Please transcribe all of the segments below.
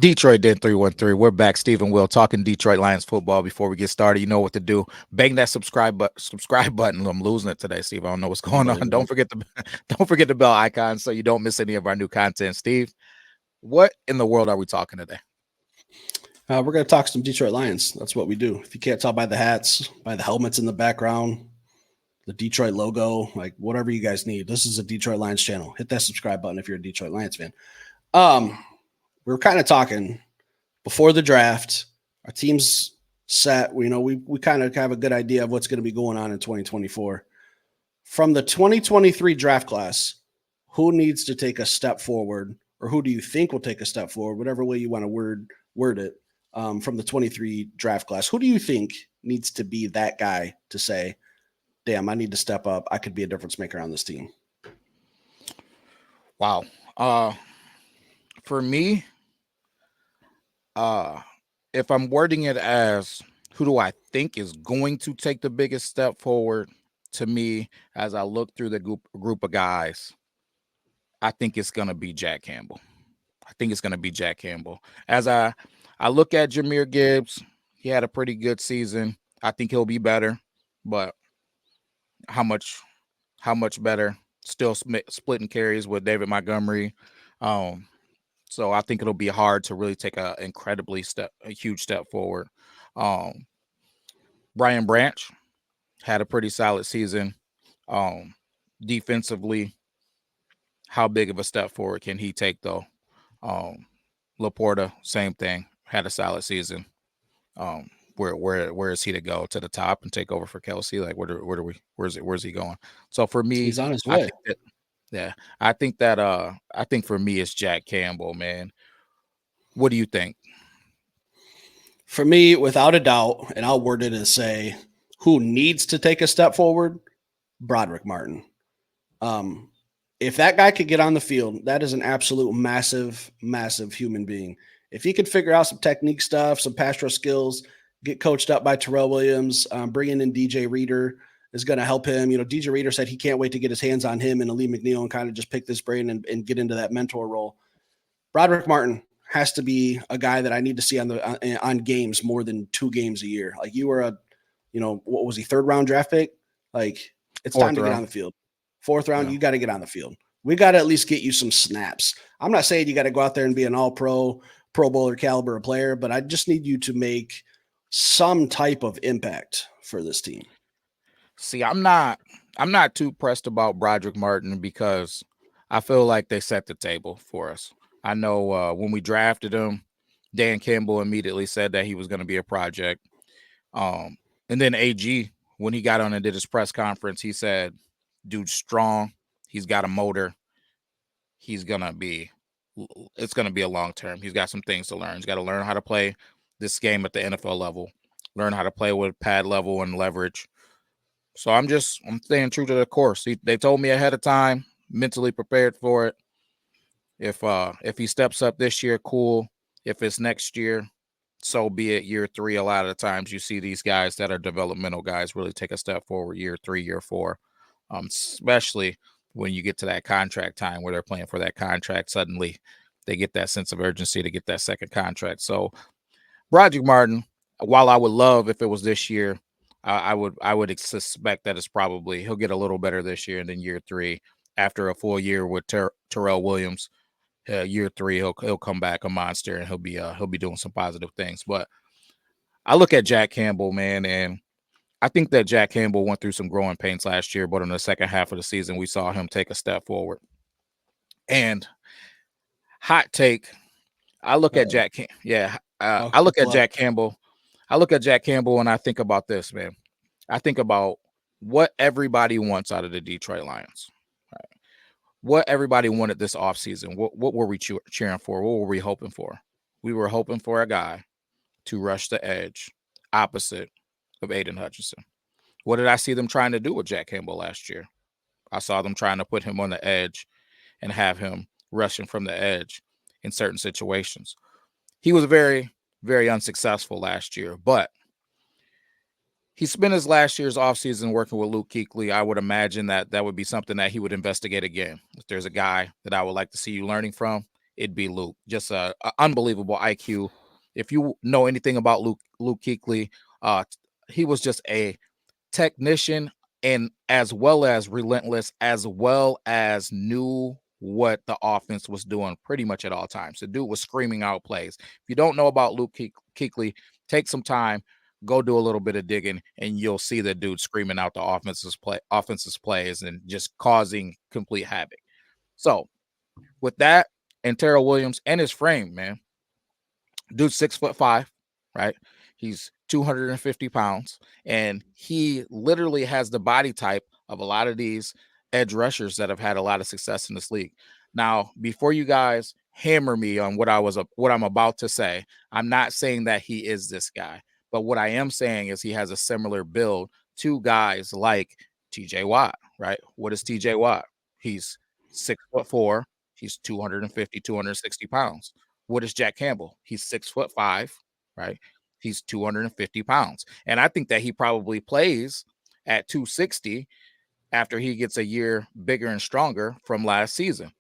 Detroit Den 313. We're back, Stephen Will, talking Detroit Lions football. Before we get started, you know what to do. Bang that subscribe button. I'm losing it today, Steve. I don't know what's going on. Don't forget the don't forget the bell icon so you don't miss any of our new content. Steve, what in the world are we talking today? We're going to talk some Detroit Lions. That's what we do. If you can't tell by the hats, by the helmets in the background, the Detroit logo, like whatever you guys need, this is a Detroit Lions channel. Hit that subscribe button if you're a Detroit Lions fan. We were kind of talking before the draft. Our team's set. We kind of have a good idea of what's going to be going on in 2024. From the 2023 draft class, who needs to take a step forward, or who do you think will take a step forward, whatever way you want to word it, from the 23 draft class? Who do you think needs to be that guy to say, damn, I need to step up. I could be a difference maker on this team? Wow. For me, if I'm wording it as who do I think is going to take the biggest step forward, to me, as I look through the group of guys, I think it's going to be Jack Campbell. As I look at Jahmyr Gibbs, he had a pretty good season. I think he'll be better, but how much better? Still splitting carries with David Montgomery. So I think it'll be hard to really take a huge step forward. Brian Branch had a pretty solid season. Defensively, how big of a step forward can he take though? Laporta, same thing, had a solid season. Where is he to go to the top and take over for Kelsey? Like where's he going? So for me, he's on his way. I think for me it's Jack Campbell, man. What do you think? For me, without a doubt, and I'll word it as say, who needs to take a step forward? Brodric Martin. If that guy could get on the field, that is an absolute massive, massive human being. If he could figure out some technique stuff, some pass rush skills, get coached up by Terrell Williams, bringing in DJ Reader is going to help him. DJ Reader said he can't wait to get his hands on him and Ali McNeil and kind of just pick this brain and get into that mentor role. Brodric Martin has to be a guy that I need to see on games more than 2 games a year. Like you were what was he, 3rd round draft pick? Like it's time to get on the field. 4th round, yeah. You got to get on the field. We got to at least get you some snaps. I'm not saying you got to go out there and be an all-pro, Pro Bowler caliber player, but I just need you to make some type of impact for this team. See, I'm not too pressed about Brodric Martin because I feel like they set the table for us. I know when we drafted him, Dan Campbell immediately said that he was going to be a project. And then AG, when he got on and did his press conference, he said, dude's strong. He's got a motor. It's going to be a long term. He's got some things to learn. He's got to learn how to play this game at the NFL level, learn how to play with pad level and leverage. So I'm staying true to the course. They told me ahead of time, mentally prepared for it. If he steps up this year, cool. If it's next year, so be it. Year 3, a lot of the times you see these guys that are developmental guys really take a step forward year 3, year 4, especially when you get to that contract time where they're playing for that contract. Suddenly they get that sense of urgency to get that second contract. So Brodric Martin, while I would love if it was this year, I would suspect that he'll get a little better this year, and then year 3, after a full year with Terrell Williams, year 3 he'll come back a monster and he'll be doing some positive things. But I look at Jack Campbell, man, and I think that Jack Campbell went through some growing pains last year, but in the second half of the season, we saw him take a step forward. And hot take, I look at Jack. I look at Jack Campbell. I look at Jack Campbell and I think about this, man. I think about what everybody wants out of the Detroit Lions. Right? What everybody wanted this offseason. What were we cheering for? What were we hoping for? We were hoping for a guy to rush the edge opposite of Aiden Hutchinson. What did I see them trying to do with Jack Campbell last year? I saw them trying to put him on the edge and have him rushing from the edge in certain situations. He was very, very unsuccessful last year, but he spent his last year's offseason working with Luke Kuechly. I would imagine that would be something that he would investigate again. If there's a guy that I would like to see you learning from, it'd be Luke. Just a unbelievable IQ. If you know anything about Luke Kuechly, uh, he was just a technician, and as well as relentless, as well as knew what the offense was doing pretty much at all times. The dude was screaming out plays. If you don't know about Luke Kuechly, take some time, go do a little bit of digging, and you'll see the dude screaming out the offense's plays and just causing complete havoc. So with that and Terrell Williams and his frame, man, dude's 6'5", right? He's 250 pounds, and he literally has the body type of a lot of these edge rushers that have had a lot of success in this league. Now, before you guys hammer me on what I'm about to say, I'm not saying that he is this guy, but what I am saying is he has a similar build to guys like TJ Watt, right? What is TJ Watt? He's 6'4", he's 250, 260 pounds. What is Jack Campbell? He's 6'5", right? He's 250 pounds. And I think that he probably plays at 260 after he gets a year bigger and stronger from last season.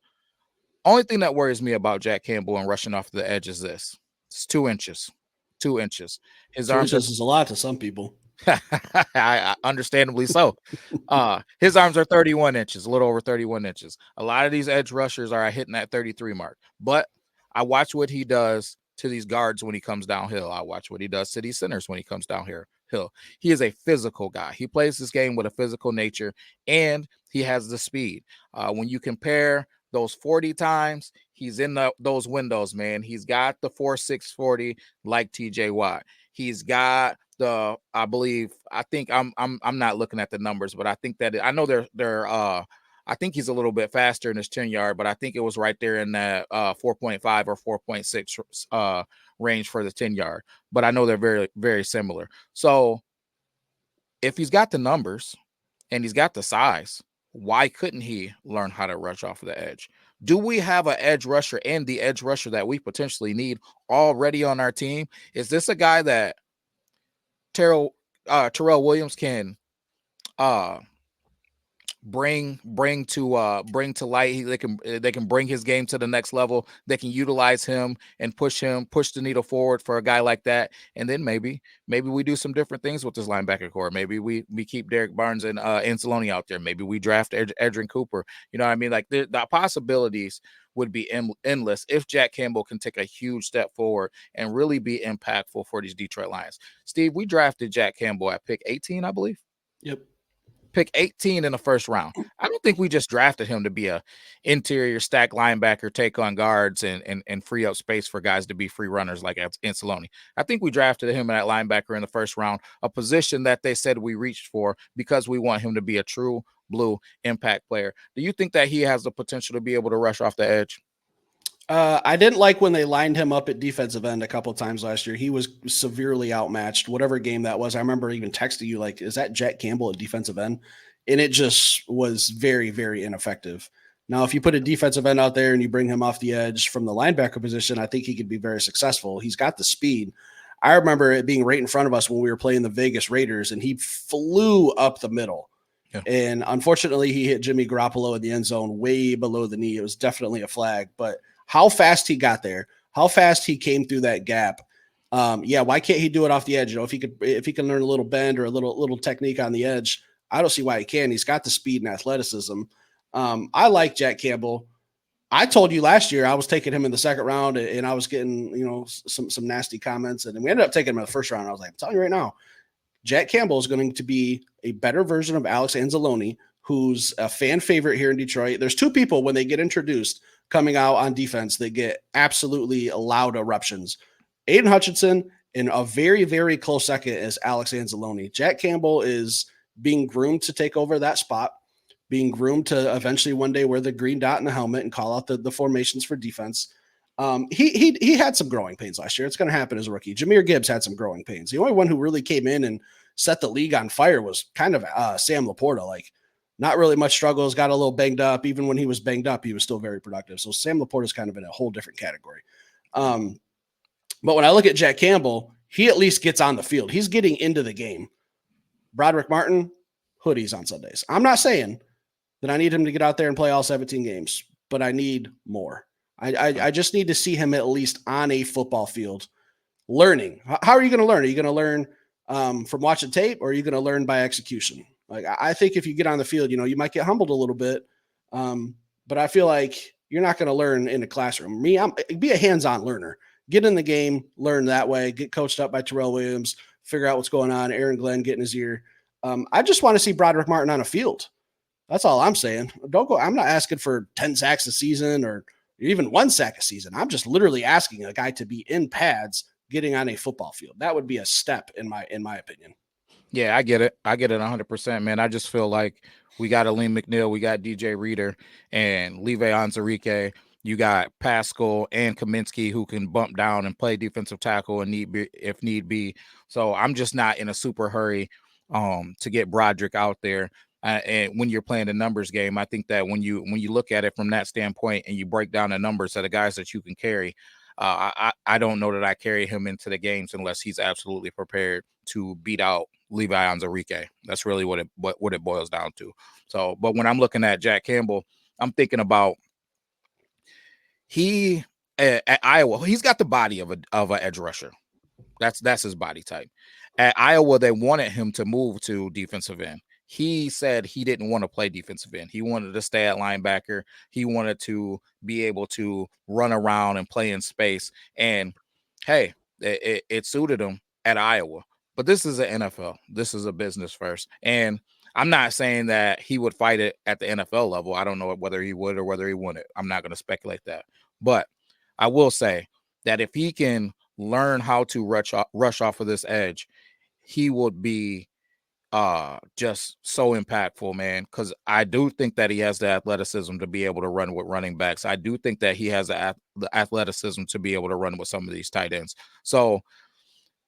Only thing that worries me about Jack Campbell and rushing off the edge is this. It's 2 inches. 2 inches. His 2 arms are inches is a lot to some people. understandably so. His arms are 31 inches, a little over 31 inches. A lot of these edge rushers are hitting that 33 mark. But I watch what he does to these guards when he comes downhill. I watch what he does to these centers when he comes down here. He is a physical guy. He plays this game with a physical nature, and he has the speed. When you compare those 40 times, he's in those windows, man. He's got the 4.6 40 like TJ Watt. He's got I think I'm not looking at the numbers, but I think that I know they're I think he's a little bit faster in his 10-yard, but I think it was right there in that 4.5 or 4.6 range for the 10-yard. But I know they're very, very similar. So if he's got the numbers and he's got the size, why couldn't he learn how to rush off of the edge? Do we have an edge rusher and the edge rusher that we potentially need already on our team? Is this a guy that Terrell Williams can bring to light? They can bring his game to the next level. They can utilize him and push the needle forward for a guy like that. And then maybe we do some different things with this linebacker core. Maybe we keep Derek Barnes and Anzalone out there. Maybe we draft Edrin Cooper. You know what I mean? Like the possibilities would be endless if Jack Campbell can take a huge step forward and really be impactful for these Detroit Lions. Steve, we drafted Jack Campbell at pick 18, I believe. Yep. Pick 18 in the first round. I don't think we just drafted him to be a interior stack linebacker, take on guards and free up space for guys to be free runners like Anzalone. I think we drafted him at linebacker in the first round, a position that they said we reached for because we want him to be a true blue impact player. Do you think that he has the potential to be able to rush off the edge? I didn't like when they lined him up at defensive end a couple of times last year. He was severely outmatched, whatever game that was. I remember even texting you, like, is that Jack Campbell at defensive end? And it just was very, very ineffective. Now, if you put a defensive end out there and you bring him off the edge from the linebacker position, I think he could be very successful. He's got the speed. I remember it being right in front of us when we were playing the Vegas Raiders, and he flew up the middle. Yeah. And unfortunately, he hit Jimmy Garoppolo in the end zone way below the knee. It was definitely a flag, but how fast he got there, how fast he came through that gap. Why can't he do it off the edge? You know, if he can learn a little bend or a little technique on the edge, I don't see why he can. He's got the speed and athleticism. I like Jack Campbell. I told you last year I was taking him in the second round, and I was getting, you know, some nasty comments, and we ended up taking him in the first round. I was like, I'm telling you right now, Jack Campbell is going to be a better version of Alex Anzalone, who's a fan favorite here in Detroit. There's two people when they get introduced coming out on defense that get absolutely loud eruptions. Aiden Hutchinson, and a very, very close second is Alex Anzalone. Jack Campbell is being groomed to take over that spot, being groomed to eventually one day wear the green dot in the helmet and call out the formations for defense. He had some growing pains last year. It's going to happen as a rookie. Jahmyr Gibbs had some growing pains. The only one who really came in and set the league on fire was kind of Sam Laporta. Like, not really much struggles, got a little banged up. Even when he was banged up, he was still very productive. So Sam Laporta is kind of in a whole different category. But when I look at Jack Campbell, he at least gets on the field. He's getting into the game. Brodric Martin, hoodies on Sundays. I'm not saying that I need him to get out there and play all 17 games, but I need more. I just need to see him at least on a football field learning. How are you going to learn? Are you going to learn from watching tape, or are you going to learn by execution? Like, I think if you get on the field, you might get humbled a little bit. But I feel like you're not going to learn in a classroom. Be a hands-on learner. Get in the game, learn that way. Get coached up by Terrell Williams. Figure out what's going on. Aaron Glenn get in his ear. I just want to see Brodric Martin on a field. That's all I'm saying. Don't go. I'm not asking for 10 sacks a season or even 1 sack a season. I'm just literally asking a guy to be in pads, getting on a football field. That would be a step in my opinion. Yeah, I get it. I get it 100%, man. I just feel like we got Aleem McNeil, we got DJ Reader, and Levi Onwuzurike. You got Pascal and Kaminsky who can bump down and play defensive tackle and if need be. So I'm just not in a super hurry to get Brodric out there. And when you're playing the numbers game, I think that when you look at it from that standpoint and you break down the numbers of the guys that you can carry, I don't know that I carry him into the games unless he's absolutely prepared to beat out Levi Onwuzurike. That's really what it boils down to. So, but when I'm looking at Jack Campbell, I'm thinking about at Iowa, he's got the body of an edge rusher. That's his body type. At Iowa, they wanted him to move to defensive end. He said he didn't want to play defensive end. He wanted to stay at linebacker. He wanted to be able to run around and play in space. And hey, it suited him at Iowa. But this is an NFL. This is a business first. And I'm not saying that he would fight it at the NFL level. I don't know whether he would or whether he wouldn't. I'm not going to speculate that. But I will say that if he can learn how to rush off of this edge, he would be just so impactful, man, because I do think that he has the athleticism to be able to run with running backs. I do think that he has the athleticism to be able to run with some of these tight ends. So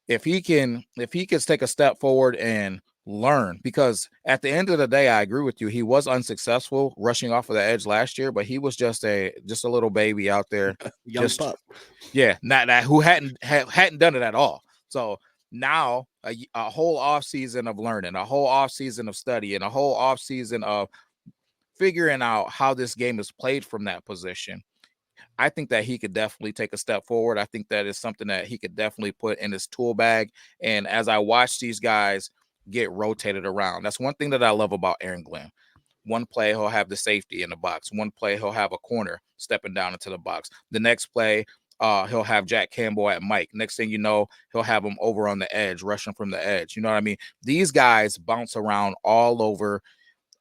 if he can take a step forward and learn, because at the end of the day, I agree with you, he was unsuccessful rushing off of the edge last year, but he was just a little baby out there, Young pup. Yeah, not that who hadn't done it at all. So now a whole off season of learning, a whole off season of study, and a whole off season of figuring out how this game is played from that position. I think that he could definitely take a step forward. I think that is something that he could definitely put in his tool bag. And as I watch these guys get rotated around, that's one thing that I love about Aaron Glenn. One play, he'll have the safety in the box. One play, he'll have a corner stepping down into the box. The next play, he'll have Jack Campbell at Mike. Next thing you know, he'll have him over on the edge, rushing from the edge. You know what I mean? These guys bounce around all over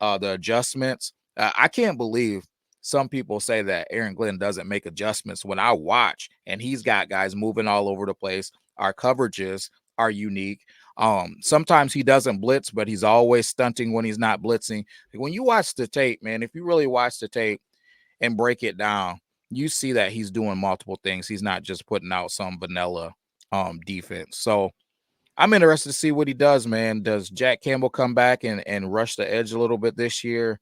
the adjustments. I can't believe some people say that Aaron Glenn doesn't make adjustments. When I watch and he's got guys moving all over the place, our coverages are unique. Sometimes he doesn't blitz, but he's always stunting when he's not blitzing. When you watch the tape, man, if you really watch the tape and break it down, you see that he's doing multiple things. He's not just putting out some vanilla defense. So I'm interested to see what he does, man. Does Jack Campbell come back and rush the edge a little bit this year?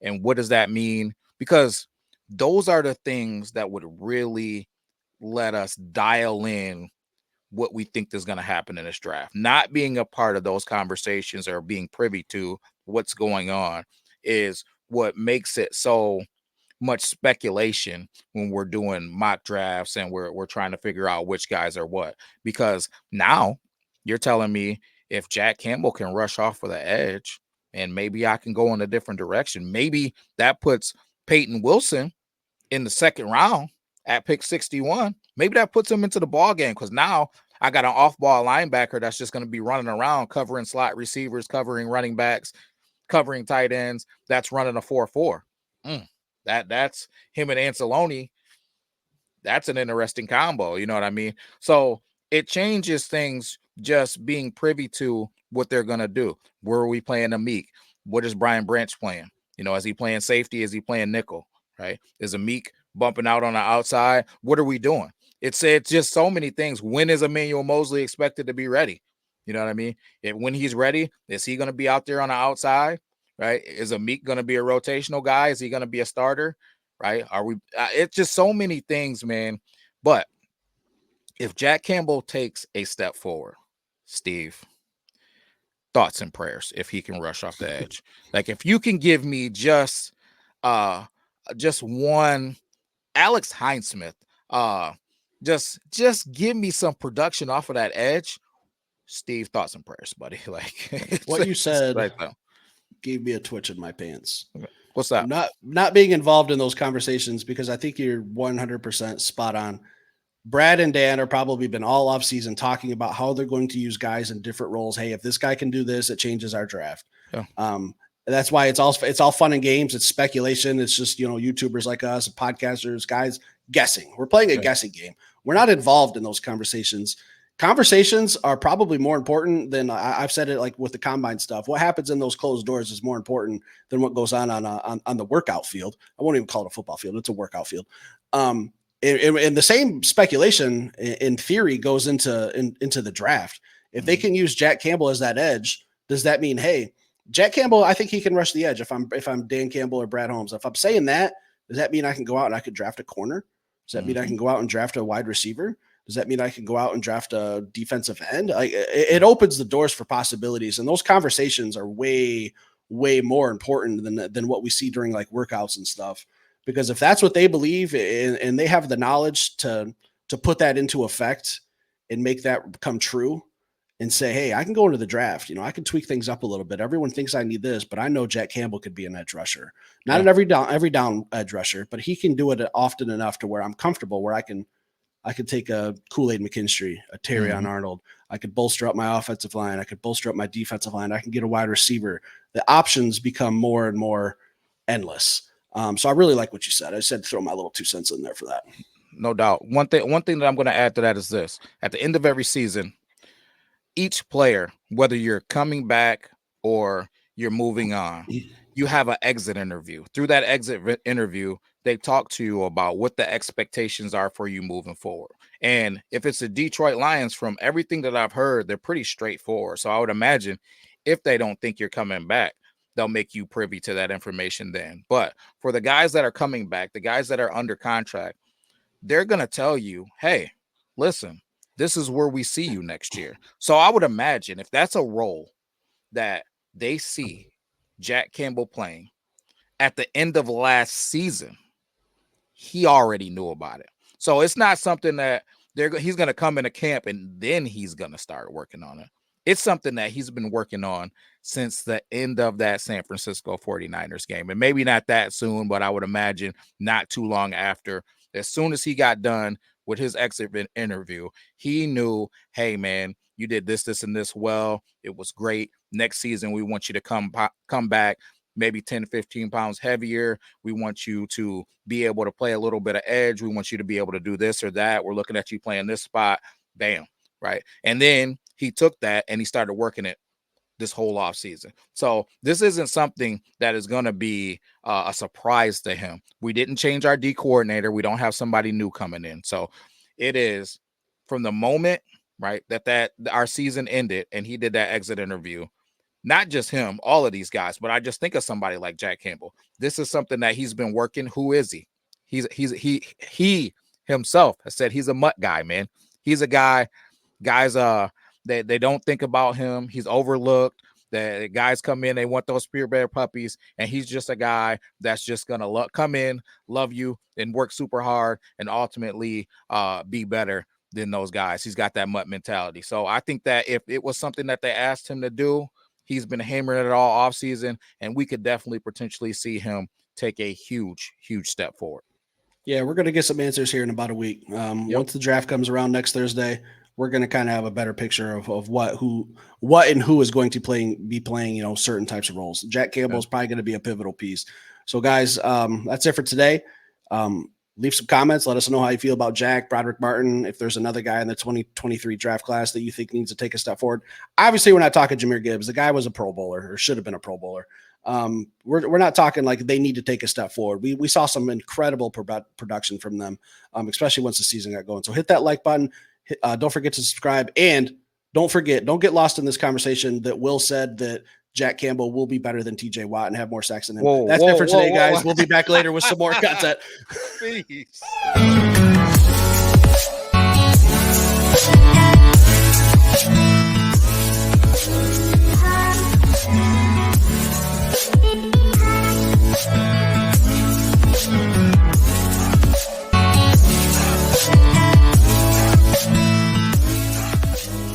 And what does that mean? Because those are the things that would really let us dial in what we think is going to happen in this draft. Not being a part of those conversations or being privy to what's going on is what makes it so much speculation when we're doing mock drafts and we're trying to figure out which guys are what. Because now you're telling me if Jack Campbell can rush off for the edge and maybe I can go in a different direction, maybe that puts Peyton Wilson in the second round at pick 61. Maybe that puts him into the ball game because now I got an off-ball linebacker that's just going to be running around covering slot receivers, covering running backs, covering tight ends. That's running a 4-4. That's him and Anceloni. That's an interesting combo. You know what I mean? So it changes things just being privy to what they're going to do. Where are we playing a Meek? What is Brian Branch playing? You know, is he playing safety? Is he playing nickel? Right? Is a Meek bumping out on the outside? What are we doing? It's just so many things. When is Emmanuel Mosley expected to be ready? You know what I mean? When he's ready, is he going to be out there on the outside? Right? Is a Meek going to be a rotational guy? Is he going to be a starter? Right? Are we? It's just so many things, man. But if Jack Campbell takes a step forward, Steve, thoughts and prayers if he can rush off the edge. Like if you can give me just one Alex Hinesmith, just give me some production off of that edge. Steve, thoughts and prayers, buddy. Like What you said right there. gave me a twitch in my pants. What's that? Not being involved in those conversations, because I think you're 100% spot on. Brad and Dan are probably been all off season talking about how they're going to use guys in different roles. Hey, if this guy can do this, it changes our draft. Yeah. That's why it's all fun and games. It's speculation. It's just, YouTubers like us, podcasters, guys guessing. We're playing a guessing game. We're not involved in those conversations. Conversations are probably more important than I've said it, like with the combine stuff. What happens in those closed doors is more important than what goes on the workout field. I won't even call it a football field. It's a workout field. And the same speculation in theory goes into the draft. If they can use Jack Campbell as that edge, does that mean, hey, Jack Campbell, I think he can rush the edge if I'm Dan Campbell or Brad Holmes? If I'm saying that, does that mean I can go out and I could draft a corner? Does that mean I can go out and draft a wide receiver? Does that mean I can go out and draft a defensive end? It opens the doors for possibilities, and those conversations are way, way more important than what we see during like workouts and stuff. Because if that's what they believe and they have the knowledge to put that into effect and make that come true, and say, hey, I can go into the draft. I can tweak things up a little bit. Everyone thinks I need this, but I know Jack Campbell could be an edge rusher. Not an every down edge rusher, but he can do it often enough to where I'm comfortable, where I could take a Kool-Aid McKinstry, a Terrion Arnold. I could bolster up my offensive line. I could bolster up my defensive line. I can get a wide receiver. The options become more and more endless. So I really like what you said. I said throw my little 2 cents in there for that. No doubt. One thing that I'm going to add to that is this. At the end of every season, each player, whether you're coming back or you're moving on, you have an exit interview. Through that exit interview, they talk to you about what the expectations are for you moving forward. And if it's the Detroit Lions, from everything that I've heard, they're pretty straightforward. So I would imagine if they don't think you're coming back, they'll make you privy to that information then. But for the guys that are coming back, the guys that are under contract, they're going to tell you, hey, listen, this is where we see you next year. So I would imagine if that's a role that they see Jack Campbell playing at the end of last season, he already knew about it. So it's not something that he's going to come into camp and then he's going to start working on it. It's something that he's been working on since the end of that San Francisco 49ers game. And maybe not that soon, but I would imagine not too long after. As soon as he got done with his exit interview, he knew, hey, man, you did this, and this well. It was great. Next season, we want you to come back maybe 10, 15 pounds heavier. We want you to be able to play a little bit of edge. We want you to be able to do this or that. We're looking at you playing this spot. Bam, right? And then he took that and he started working it this whole offseason. So this isn't something that is going to be a surprise to him. We didn't change our D coordinator. We don't have somebody new coming in. So it is from the moment, right, that our season ended and he did that exit interview. Not just him, all of these guys, but I just think of somebody like Jack Campbell. This is something that he's been working. Who is he? He himself has said he's a mutt guy, man. He's a guy, guys, they don't think about him. He's overlooked. The guys come in, they want those purebred puppies, and he's just a guy that's just gonna come in, love you, and work super hard, and ultimately be better than those guys. He's got that mutt mentality. So I think that if it was something that they asked him to do, he's been hammering it all offseason, and we could definitely potentially see him take a huge, huge step forward. Yeah, we're going to get some answers here in about a week. Once the draft comes around next Thursday, we're going to kind of have a better picture of what and who is going to be playing, certain types of roles. Jack Campbell is probably going to be a pivotal piece. So, guys, that's it for today. Leave some comments. Let us know how you feel about Jack, Brodric Martin. If there's another guy in the 2023 draft class that you think needs to take a step forward. Obviously, we're not talking Jahmyr Gibbs. The guy was a Pro Bowler or should have been a Pro Bowler. We're not talking like they need to take a step forward. We saw some incredible production from them, especially once the season got going. So hit that like button. Don't forget to subscribe, and don't get lost in this conversation that Will said that Jack Campbell will be better than TJ Watt and have more sacks than him. That's it for today, guys. We'll be back later with some more content. Peace.